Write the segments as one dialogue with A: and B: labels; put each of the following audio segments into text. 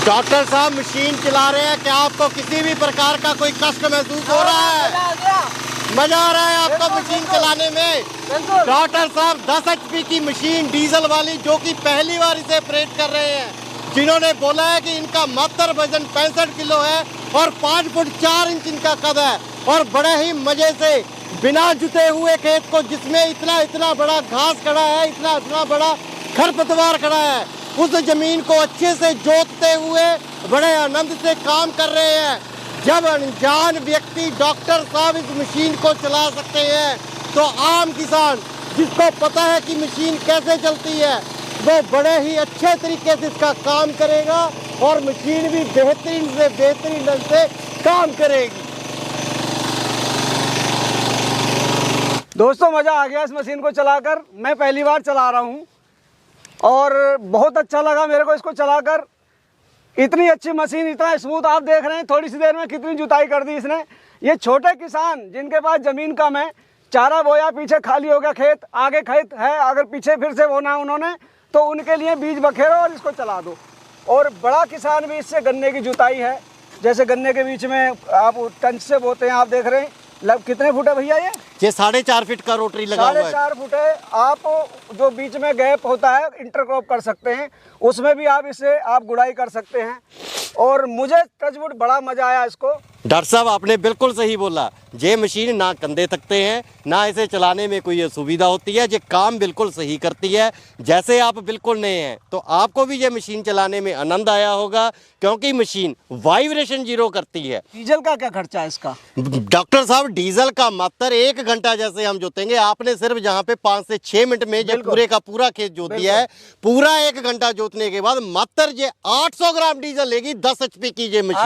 A: Doctor साहब machine चला रहे हैं, क्या आपको किसी भी प्रकार का कोई कष्ट महसूस हो रहा है? मजा आ रहा है आपको मशीन चलाने में? डॉक्टर साहब 10 HP की मशीन डीजल वाली, जो कि पहली बार इसे ऑपरेट कर रहे हैं, जिन्होंने बोला है कि इनका मात्र वजन 65 किलो है और 5 फुट 4 इंच इनका कद है, और बड़े ही मजे से बिना जुते हुए खेत को, जिसमें इतना बड़ा घास खड़ा है, इतना बड़ा खरपतवार खड़ा है, उस जमीन को अच्छे से जोतते हुए बड़े आनंद से काम कर रहे हैं। जब अनजान व्यक्ति डॉक्टर साहब इस मशीन को चला सकते हैं, तो आम किसान जिसको पता है कि मशीन कैसे चलती है, वो बड़े ही अच्छे तरीके से इसका काम करेगा और मशीन भी बेहतरीन से बेहतरीन ढंग से काम करेगी।
B: दोस्तों मज़ा आ गया इस मशीन को चलाकर। मैं पहली बार चला रहा हूँ और बहुत अच्छा लगा मेरे को इसको चलाकर। इतनी अच्छी मशीन, इतना स्मूथ, आप देख रहे हैं थोड़ी सी देर में कितनी जुताई कर दी इसने। ये छोटे किसान जिनके पास ज़मीन कम है, चारा बोया, पीछे खाली हो गया खेत, आगे खेत है, अगर पीछे फिर से बोना उन्होंने, तो उनके लिए बीज बखेरो और इसको चला दो। और बड़ा किसान भी इससे गन्ने की जुताई है, जैसे गन्ने के बीच में आप टंच से बोते हैं, आप देख रहे हैं। कितने फुट है भैया ये
A: 4.5 फीट का रोटरी लगा हुआ है।
B: 4.5 फुट है। आप जो बीच में गैप होता है इंटरक्रॉप कर सकते हैं, उसमें भी आप इससे आप गुड़ाई कर सकते हैं। और मुझे टचवुड बड़ा मजा आया इसको।
A: डॉक्टर साहब आपने बिल्कुल सही बोला, ये मशीन ना कंधे थकते हैं, ना इसे चलाने में कोई असुविधा होती है, ये काम बिल्कुल सही करती है। जैसे आप बिल्कुल नए हैं तो आपको भी ये मशीन चलाने में आनंद आया होगा, क्योंकि मशीन वाइब्रेशन 0 करती है।
B: डीजल का क्या खर्चा है इसका?
A: डॉक्टर साहब डीजल का मात्र 1 घंटा जैसे हम जोतेंगे, आपने सिर्फ जहाँ पे 5 से 6 मिनट में ये पूरे का पूरा खेत जोत दिया है। पूरा 1 घंटा जोतने के बाद मात्र ये 800 ग्राम डीजल लेगी। 10 HP की ये मशीन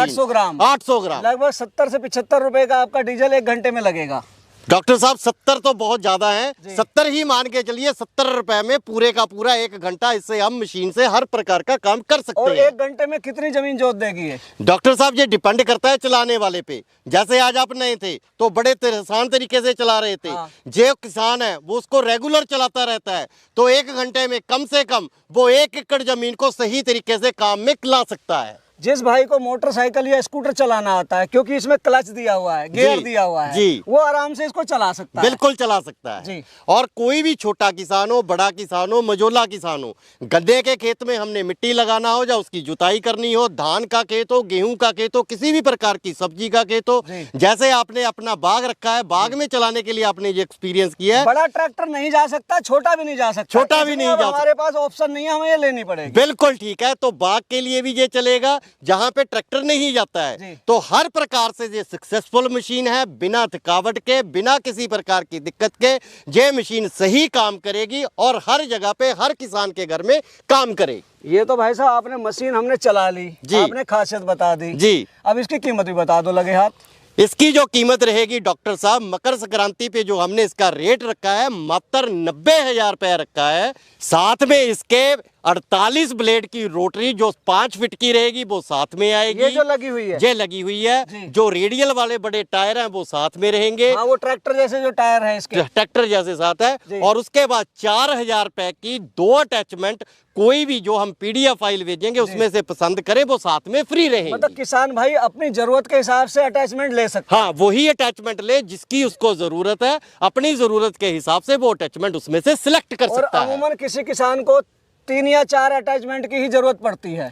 B: 800 ग्राम,
A: लगभग
B: 70 से 75 रुपए का आपका डीजल 1 घंटे में लगेगा।
A: डॉक्टर साहब 70 तो बहुत ज्यादा है, 70 ही मान के चलिए। 70 रुपए में पूरे का पूरा 1 घंटा इससे हम मशीन से हर प्रकार का काम कर सकते हैं।
B: और 1 घंटे में कितनी जमीन जोत देगी ये?
A: डॉक्टर साहब ये डिपेंड करता है चलाने वाले पे। जैसे आज आप नए थे तो बड़े आसान तरीके से चला रहे थे। जो किसान है वो उसको रेगुलर चलाता रहता है, तो 1 घंटे में कम से कम वो 1 एकड़ जमीन को सही तरीके से काम में ला सकता है।
B: जिस भाई को मोटरसाइकिल या स्कूटर चलाना आता है, क्योंकि इसमें क्लच दिया हुआ है, गियर दिया हुआ है, वो आराम से इसको चला सकता है।
A: बिल्कुल चला सकता है जी। और कोई भी छोटा किसान हो, बड़ा किसान हो, मझोला किसान हो, गन्ने के खेत में हमने मिट्टी लगाना हो या उसकी जुताई करनी हो, धान का खेत हो, गेहूं का खेत हो, किसी भी प्रकार की सब्जी का खेत हो, जैसे आपने अपना बाग रखा है, बाग में चलाने के लिए आपने ये एक्सपीरियंस किया है।
B: बड़ा ट्रैक्टर नहीं जा सकता, छोटा भी नहीं जा सकता,
A: छोटा भी नहीं जा सकता,
B: हमारे पास ऑप्शन नहीं है, हमें ये लेनी पड़ेगी।
A: बिल्कुल ठीक है। तो बाग के लिए भी ये चलेगा, जहां पे ट्रैक्टर नहीं जाता है। तो हर प्रकार से ये सक्सेसफुल मशीन है, बिना थकावट के, बिना किसी प्रकार की दिक्कत के ये मशीन सही काम करेगी और हर जगह पे हर किसान के घर में काम करेगी।
B: ये तो भाई साहब आपने मशीन हमने चला ली जी, आपने खासियत बता दी जी। अब इसकी कीमत भी बता दो लगे हाथ।
A: इसकी जो कीमत रहेगी डॉक्टर साहब, मकर संक्रांति पे जो हमने इसका रेट रखा है मात्र 90,000 रुपया रखा है। साथ में इसके 48 ब्लेड की रोटरी जो 5 फीट की रहेगी वो साथ में आएगी।
B: ये जो लगी हुई है,
A: ये लगी हुई है। जो रेडियल वाले बड़े टायर हैं वो साथ में रहेंगे।
B: हाँ, वो ट्रैक्टर जैसे जो टायर है इसके,
A: ट्रैक्टर जैसे साथ है। और उसके बाद 4,000 रुपए की 2 अटैचमेंट, कोई भी जो हम PDF फाइल भेजेंगे उसमें से पसंद करे वो साथ में फ्री रहेंगे।
B: मतलब किसान भाई अपनी जरूरत के हिसाब से अटैचमेंट ले सकता है।
A: हाँ, वही अटैचमेंट ले जिसकी उसको जरूरत है, अपनी जरूरत के हिसाब से वो अटैचमेंट उसमें से सिलेक्ट कर सकता है।
B: अमूमन किसी किसान को 3 या 4 अटैचमेंट की ही जरूरत पड़ती है।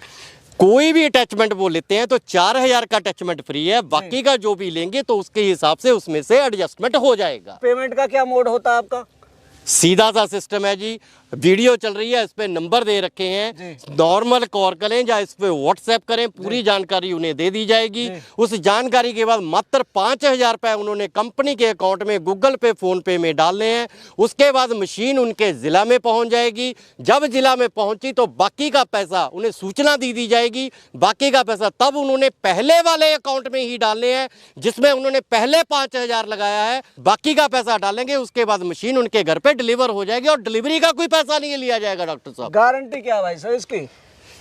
A: कोई भी अटैचमेंट वो लेते हैं तो 4,000 का अटैचमेंट फ्री है, बाकी का जो भी लेंगे तो उसके हिसाब से उसमें से एडजस्टमेंट हो जाएगा।
B: पेमेंट का क्या मोड होता है आपका?
A: सीधा सा सिस्टम है जी। वीडियो चल रही है, इस पे नंबर दे रखे हैं, नॉर्मल कॉल करें या इस पे व्हाट्सएप करें, पूरी जानकारी उन्हें दे दी जाएगी। उस जानकारी के बाद मात्र 5,000 रुपए उन्होंने कंपनी के अकाउंट में, गूगल पे, फोन पे में डालने हैं। उसके बाद मशीन उनके जिला में पहुंच जाएगी। जब जिला में पहुंची तो बाकी का पैसा उन्हें सूचना दी जाएगी। बाकी का पैसा तब उन्होंने पहले वाले अकाउंट में ही डालने हैं जिसमें उन्होंने पहले 5,000 लगाया है। बाकी का पैसा डालेंगे, उसके बाद मशीन उनके घर पे डिलीवर हो जाएगी और डिलीवरी का कोई पैसा नहीं लिया जाएगा। डॉक्टर साहब
B: गारंटी क्या भाई सर इसकी?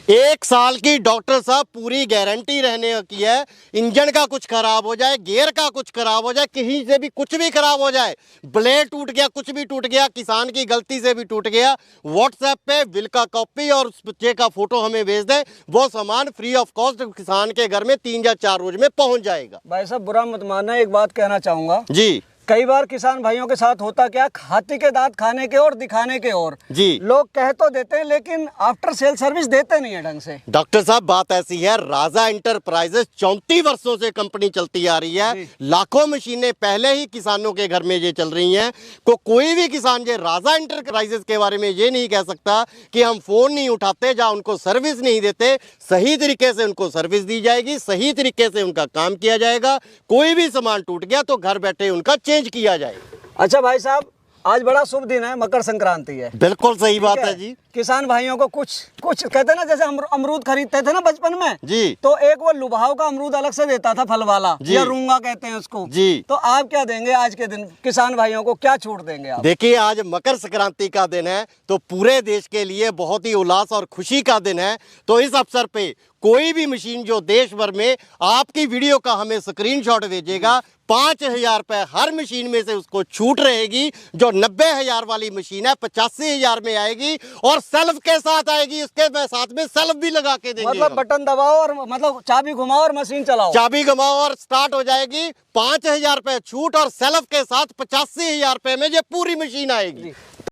A: 1 साल की डॉक्टर साहब पूरी गारंटी रहने की है। इंजन का कुछ खराब हो जाए, गियर का कुछ खराब हो जाए, कहीं से भी कुछ भी खराब हो जाए, ब्लेड टूट गया, कुछ भी टूट गया, किसान की गलती से भी टूट गया, व्हाट्सएप पे बिल का कॉपी और उस बच्चे का फोटो हमें भेज दे, वो सामान फ्री ऑफ कॉस्ट किसान के घर में 3 या 4 रोज में पहुंच जाएगा।
B: भाई साहब बुरा मत मानना, एक बात कहना चाहूंगा
A: जी।
B: कई बार किसान भाइयों के साथ होता क्या, हाथी के दांत खाने के और दिखाने के और
A: जी।
B: लोग कह तो देते हैं लेकिन आफ्टर सेल सर्विस देते नहीं है ढंग से।
A: डॉक्टर साहब बात ऐसी है, राजा इंटरप्राइजेस 34 वर्षों से कंपनी चलती आ रही है, लाखों मशीनें पहले ही किसानों के घर में ये चल रही हैं। कोई भी किसान ये राजा इंटरप्राइजेस के बारे में ये नहीं कह सकता कि हम फोन नहीं उठाते या उनको सर्विस नहीं देते। सही तरीके से उनको सर्विस दी जाएगी, सही तरीके से उनका काम किया जाएगा। कोई भी सामान टूट गया तो घर बैठे उनका चेंज किया जाएगा।
B: अच्छा भाई साहब, आज बड़ा शुभ दिन है, मकर संक्रांति है।
A: बिल्कुल सही बात है जी।
B: किसान भाइयों को कुछ कहते हैं ना, जैसे हम अमरूद खरीदते थे ना बचपन में
A: जी,
B: तो एक वो लुभाव का अमरूद अलग से देता था, फल वाला, या रूंगा कहते हैं उसको
A: जी।
B: तो आप क्या देंगे आज के दिन किसान भाइयों को, क्या छूट देंगे आप?
A: देखिए, आज मकर संक्रांति का दिन है तो पूरे देश के लिए बहुत ही उल्लास और खुशी का दिन है। तो इस अवसर पे कोई भी मशीन जो देश भर में आपकी वीडियो का हमें स्क्रीनशॉट भेजेगा, 5,000 रुपए हर मशीन में से उसको छूट रहेगी। जो 90,000 वाली मशीन है 85,000 में आएगी और सेल्फ के साथ आएगी, उसके साथ में सेल्फ भी लगा के देंगे।
B: मतलब बटन दबाओ और मतलब चाबी घुमाओ और मशीन चलाओ,
A: चाबी घुमाओ और स्टार्ट हो जाएगी। 5,000 रुपए छूट और सेल्फ के साथ 85,000 रुपए में ये पूरी मशीन आएगी।